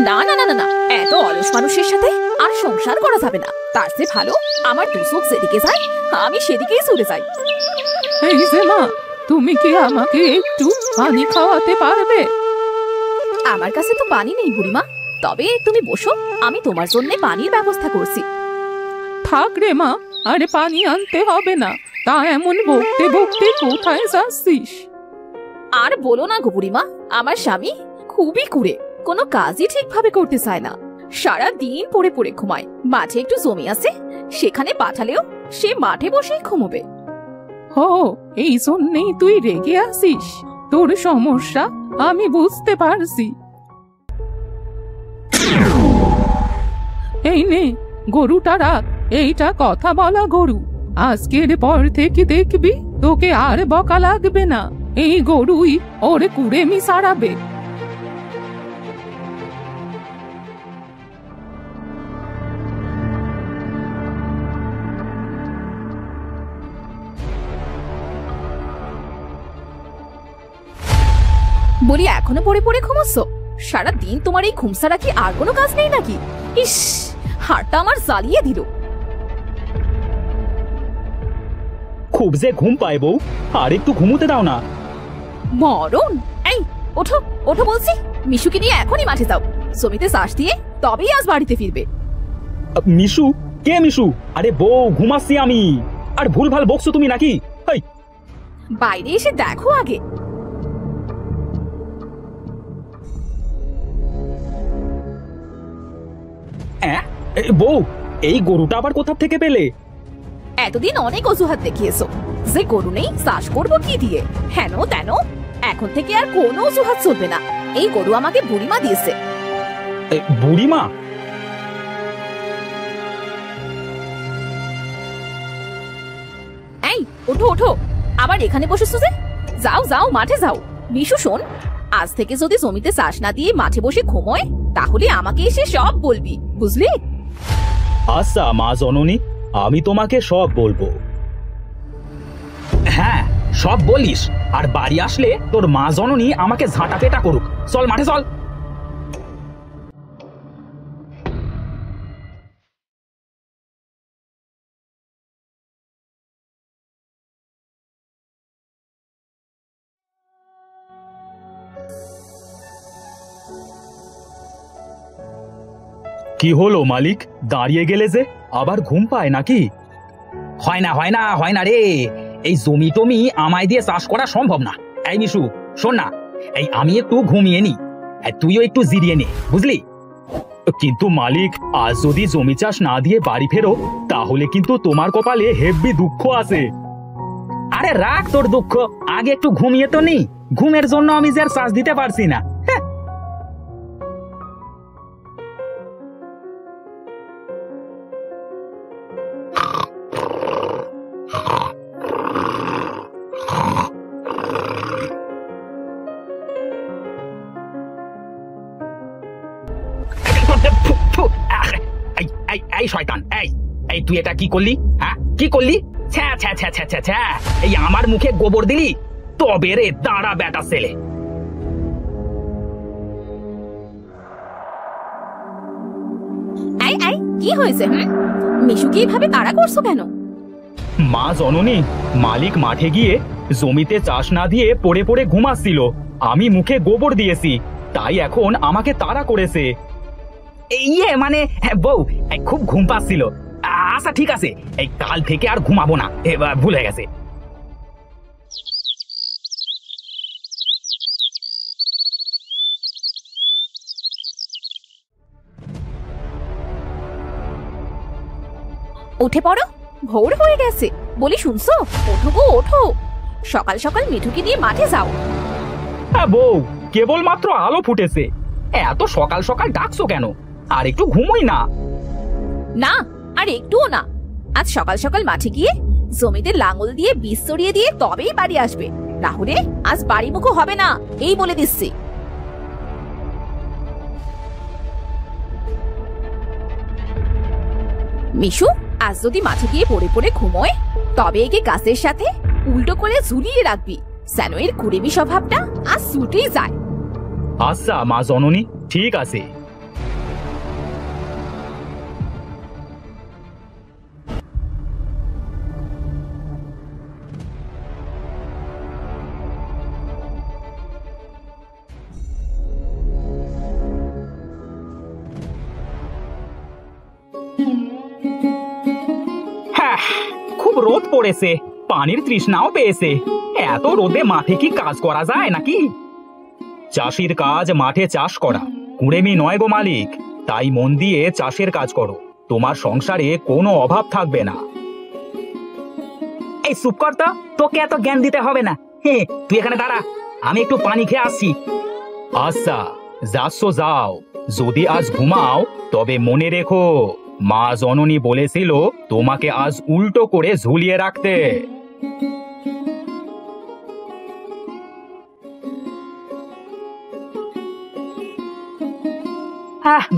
না না না না না, এত অলস মানুষের সাথে আর সংসার করা যাবে না। তার চেয়ে ভালো আমার দুচোখ যেদিকে যায় আমি সেদিকেই চলে যাই। এই যে মা, তুমি কি আমাকে একটু পানি খাওয়াতে পারবে? আমার কাছে তো পানি নেই বুড়িমা, তবে তুমি বসো, আমি তোমার জন্য পানির ব্যবস্থা করছি। থাক রে মা, আরে পানি আনতে হবে না। তা এমন বকতে বকতে কোথায় যাচ্ছিস? আর বলো না গো বুড়িমা, আমার স্বামী খুবই কুড়ে, কোনো কাজই ঠিকভাবে করতে চায় না। সারা দিন পড়ে পড়ে ঘুমায়। মাঠে একটু জমি আছে, সেখানে পাঠালেও সে মাঠে বসেই ঘুমোবে। ও, এই জন্যেই তুই রেগে আসিস? তোর সমস্যা আমি বুঝতে পারছি। এই নে, গরুটা রাখ, এইটা কথা বলা গরু। আজকের পর থেকে দেখবি তোকে আর বকা লাগবে না। এই গরুই ওর কুড়েমি সারাবে। বলি এখনো পড়ে পড়ে ঘুমোচ্ছ? সারা দিন তোমার এই ঘুম ছাড়া কি আর কোনো কাজ নেই নাকি? ইস, হাড়টা আমার জ্বালিয়ে দিল। খুব যে ঘুম পায় বউ, আর একটু ঘুমোতে দাও না। মরণ! এই ওঠো ওঠো বলছি, মিশুকে নিয়ে এখনই মাঠে যাও। জমিতে চাষ দিয়ে তবেই আজ বাড়িতে ফিরবে। মিশু? কে মিশু? আরে বউ, ঘুমাচ্ছি আমি। আর ভুলভাল বকছো তুমি নাকি? বাইরে এসে দেখো আগে। বউ, এই গরুটা আবার কোথা থেকে পেলে? এতদিন অনেক অজুহাত দেখিয়েছো যে গরু নেই, চাষ করবো কি দিয়ে, হেন তেন। এখন থেকে আর কোনো অজুহাত চলবে না। এই গরু আমাকে বুড়িমা দিয়েছে। বুড়িমা? এই ওঠো ওঠো, আবার এখানে বসেছো যে? যাও যাও, মাঠে যাও। মিশু শোন, আজ থেকে যদি জমিতে চাষ না দিয়ে মাঠে বসে ঘুমোয়, তাহলে আমাকে এসে সব বলবি, বুঝলি? আচ্ছা মা জননী, আমি তোমাকে সব বলবো। হ্যাঁ, সব বলিস। আর বাড়ি আসলে তোর মা জননী আমাকে ঝাঁটা পেটা করুক। চল মাঠে চল। কি হলো মালিক, দাঁড়িয়ে গেলে যে? আবার ঘুম পায় নাকি? হয় না হয় না হয় না রে, এই জমি টমি আমায় দিয়ে চাষ করা সম্ভব না। এই মিশু শোন না, এই আমি একটু ঘুমিয়ে নি, তুইও একটু জিরিয়ে নে, বুঝলি? কিন্তু মালিক, আজ যদি জমি চাষ না দিয়ে বাড়ি ফেরো, তাহলে কিন্তু তোমার কপালে হেব্বি দুঃখ আছে। আরে রাখ তোর দুঃখ, আগে একটু ঘুমিয়ে তো নি। ঘুমের জন্য আমি যে আর চাষ দিতে পারছি না। এই শয়তান, এই তুই এটা কি করলি? হ্যাঁ, কি করলি? ছ্যা ছ্যা ছ্যা ছ্যা ছ্যা ছ্যা, এই আমার মুখে গোবর দিলি? তবে রে দাঁড়া বেটা ছেলে। এই এই কি হয়েছে? মিশুকে এইভাবে তাড়া করছো কেন? মা জননী, মালিক মাঠে গিয়ে জমিতে চাষ না দিয়ে পড়ে পড়ে ঘুমাচ্ছিল। আমি মুখে গোবর দিয়েছি, তাই এখন আমাকে তাড়া করেছে। ইয়ে মানে বউ, খুব ঘুম পাচ্ছিল। আচ্ছা ঠিক আছে, এই কাল থেকে আর ঘুমাবো না, এবার ভুলে গেছে। উঠে পড়ো, ভোর হয়ে গেছে। বলি শুনছো? ওঠো গো ওঠো, সকাল সকাল মিঠুকে নিয়ে মাঠে যাও। হ্যাঁ বউ, কেবল মাত্র আলো ফুটেছে, এত সকাল সকাল ডাকছো কেন? আর একটু ঘুমোই না। না, আর একটুও না। আজ সকাল সকাল মাঠে গিয়ে জমিতে লাঙল দিয়ে বীজ ছড়িয়ে দিয়ে তবেই বাড়ি আসবে, না হলে আজ বাড়ি মুখো হবে না, এই বলে দিচ্ছি। মিশু আজ যদি মাঠে গিয়ে পড়ে পড়ে ঘুমোয়, তবে একে গাছের সাথে উল্টো করে ঝুলিয়ে রাখবি, যেন এর কুড়েমি স্বভাবটা আর ছুটেই যায়। আচ্ছা মা জননী, ঠিক আছে। হ্যাঁ, খুব রোদ পড়েছে, পানির তৃষ্ণাও পেয়েছে। এত রোদে মাঠে কি কাজ করা যায় নাকি? চাষির কাজ মাঠে চাষ করা, কুড়েমি নয় গো মালিক। তাই মন দিয়ে চাষের কাজ করো, তোমার সংসারে কোনো অভাব থাকবে না। এই চুপ কর তো, তোকে এত জ্ঞান দিতে হবে না। তুই এখানে দাঁড়া, আমি একটু পানি খেয়ে আসছি। আচ্ছা যাচ্ছ যাও, যদি আজ ঘুমাও তবে মনে রেখো মা জননী বলেছিল তোমাকে আজ উল্টো করে ঝুলিয়ে রাখতে।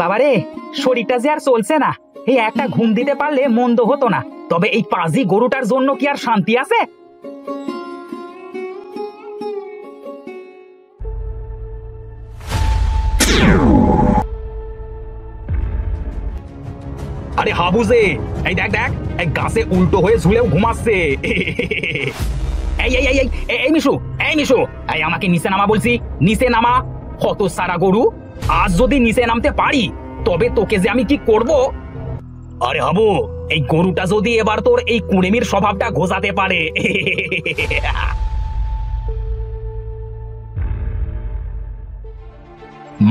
বাবারে, শরীরটা যে আর চলছে না। এই একটা ঘুম দিতে পারলে মন্দ হতো না, তবে এই পাজি গরুটার জন্য কি আর শান্তি আছে? আরে হাবুজে, এই দেখ দেখ, এই গাছে উল্টো হয়ে ঝুলেও ঘুমাচ্ছে। এই এই এই এই মিশু, এই মিশু, এই আমাকে নিচে নামা বলছি, নিচে নামা। কত সারা গরু, আজ যদি নিচে নামতে পারি তবে তোকে যে আমি কি করব। আরে হাবু, এই গরুটা যদি এবার তোর এই কুড়েমির স্বভাবটা ঘোচাতে পারে।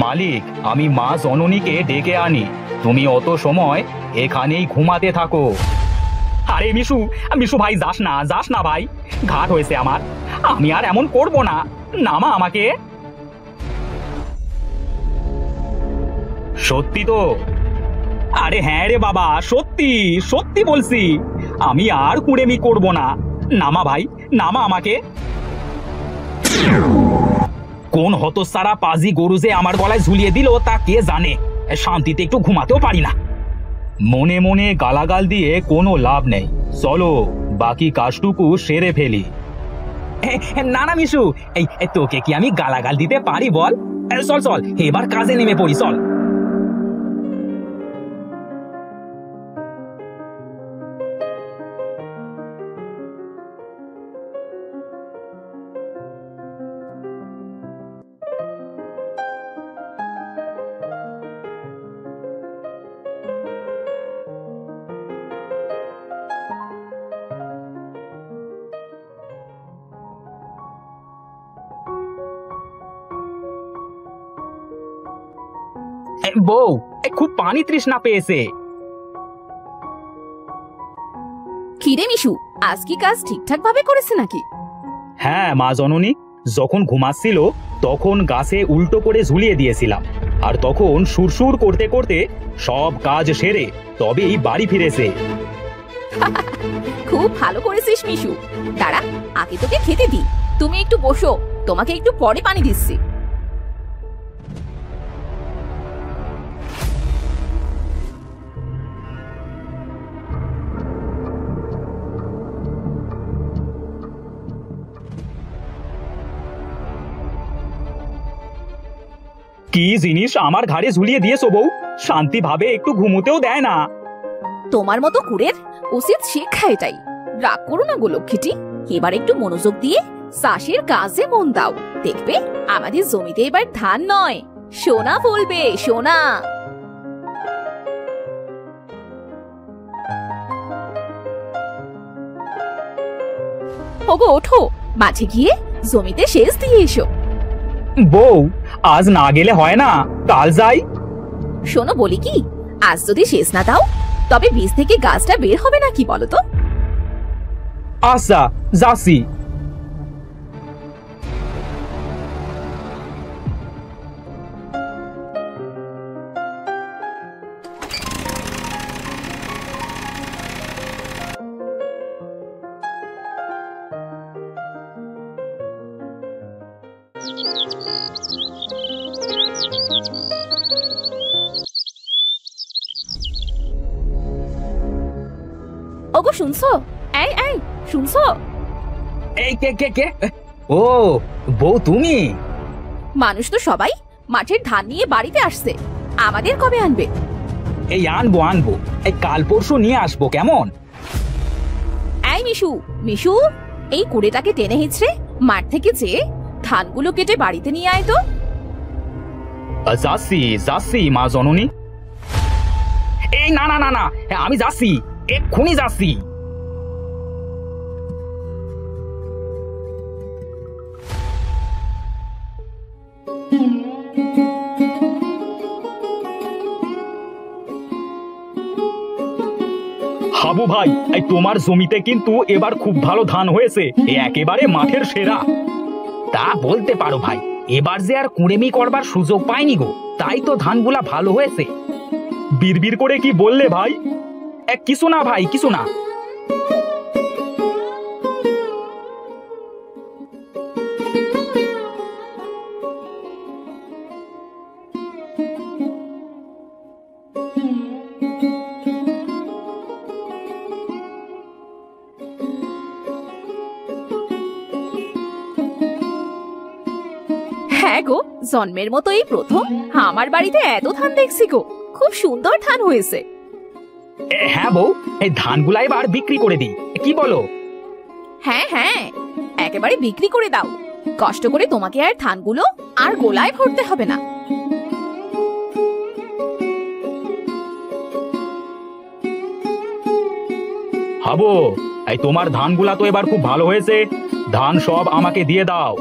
মালিক, আমি মা জননীকে ডেকে আনি, তুমি অত সময় এখানেই ঘুমাতে থাকো। আরে মিশু, মিশু ভাই, যাস না, যাস না ভাই, ঘাট হয়েছে আমার, আমি আর এমন করব না, নামা আমাকে। সত্যি তো? আরে হ্যাঁ রে বাবা, সত্যি সত্যি বলছি, আমি আর কুড়েমি করব না, নামা ভাই, নামা আমাকে। কোন হতসারা পাজি গরু যে আমার গলায় ঝুলিয়ে দিল তা কে জানে, শান্তিতে একটু ঘুমাতেও পারি না। মনে মনে গালাগাল দিয়ে কোনো লাভ নেই, চলো বাকি কাজটুকু সেরে ফেলি। না না মিশু, এই তোকে কি আমি গালাগাল দিতে পারি বল? চল চল, এবার কাজে নেমে পড়ি, চল। বউ, খুব পানি তৃষ্ণা পেয়েছে। কিরে মিশু, আজ কি কাজ ঠিকঠাক ভাবে করেছে নাকি? হ্যাঁ মা জননী, যখন ঘুমাচ্ছিল তখন গাছে উল্টো করে ঝুলিয়ে দিয়েছিলাম, আর তখন সুরসুর করতে করতে সব কাজ সেরে তবেই বাড়ি ফিরেছে। খুব ভালো করেছিস মিশু। দাঁড়া, আগে তোকে খেতে দি, তুমি একটু বসো, তোমাকে একটু পরে পানি দিচ্ছি। কি জিনিস আমার ঘাড়ে ঝুলিয়ে দিয়েছো বউ, শান্তি ভাবে একটু ঘুমোতেও দেয় না। তোমার মতো কুড়ের উচিত শিক্ষা এটাই। রাগ করো না গো লক্ষ্মীটি, এবার একটু মনোযোগ দিয়ে চাষের কাজে মন দাও, দেখবে আমাদের জমিতে এবার ধান নয় সোনা ফলবে, সোনা। ওগো ওঠো, মাঠে গিয়ে জমিতে সেচ দিয়ে এসো। বউ, আজ না গেলে হয় না, কাল যাই। শোনো বলি কি, আজ যদি সেচ না দাও তবে বীজ থেকে গাছটা বের হবে না, কি বলো তো? আচ্ছা যাচ্ছি। ওগো শুনছো? এই এই শুনছো? এই কে কে কে? ও, বউ তুমি? মানুষ তো সবাই মাঠের ধান নিয়ে বাড়িতে আসছে, আমাদের কবে আনবে? এই আনবো আনবো, এই কাল পরশু নিয়ে আসবো, কেমন? এই মিশু, মিশু, এই কুড়েটাকে টেনে হিঁচড়ে মাঠ থেকে যেয়ে ধানগুলো কেটে বাড়িতে নিয়ে আয় তো। যাচ্ছি যাচ্ছি মা জননী। এই না না না না, আমি যাচ্ছি, এক্ষুনি যাচ্ছি। হাবু ভাই, এই তোমার জমিতে কিন্তু এবার খুব ভালো ধান হয়েছে, একেবারে মাঠের সেরা। তা বলতে পারো ভাই, এবার যে আর কুড়েমি করবার সুযোগ পাইনি গো, তাই তো ধানগুলা ভালো হয়েছে। বিড়বিড় করে কি বললে ভাই? কিছু না ভাই, কিছু না। হ্যাঁ গো, জন্মের মতো এই প্রথম আমার বাড়িতে এত ধান দেখছি গো, খুব সুন্দর ধান হয়েছে। হ্যাঁ বউ, এই ধানগুলা এবার বিক্রি করে দিই, কি বলো? হ্যাঁ হ্যাঁ, একেবারে বিক্রি করে দাও, কষ্ট করে তোমাকে আর ধানগুলো আর গোলায় ভরতে হবে না। হাবু, এই তোমার ধানগুলা তো এবার খুব ভালো হয়েছে, ধান সব আমাকে দিয়ে দাও।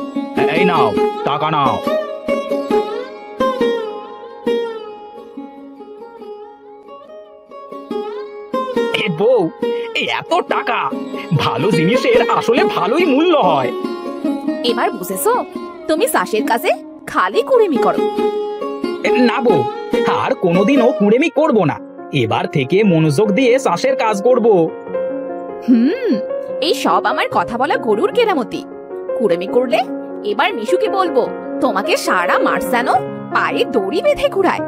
এই নাও, টাকা নাও। বউ, এই এত টাকা, ভালো জিনিসের আসলে ভালোই মূল্য হয়। এবার বুঝেছো, তুমি চাষের কাজে খালি কুড়েমি করো। না বউ, আর কোনোদিনও কুড়েমি করব না, এবার থেকে মনোযোগ দিয়ে চাষের কাজ করব। এই সব আমার কথা বলা গরুর কেরামতি। কুড়েমি করলে এবার মিশুকে বলবো তোমাকে সারা মাঠ যেন পায়ে দড়ি বেঁধে ঘুরায়।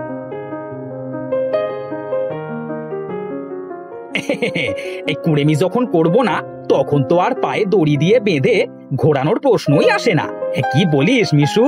এই কুড়েমি যখন করব না, তখন তো আর পায়ে দড়ি দিয়ে বেঁধে ঘোরানোর প্রশ্নই আসে না। কি বলিস মিশু?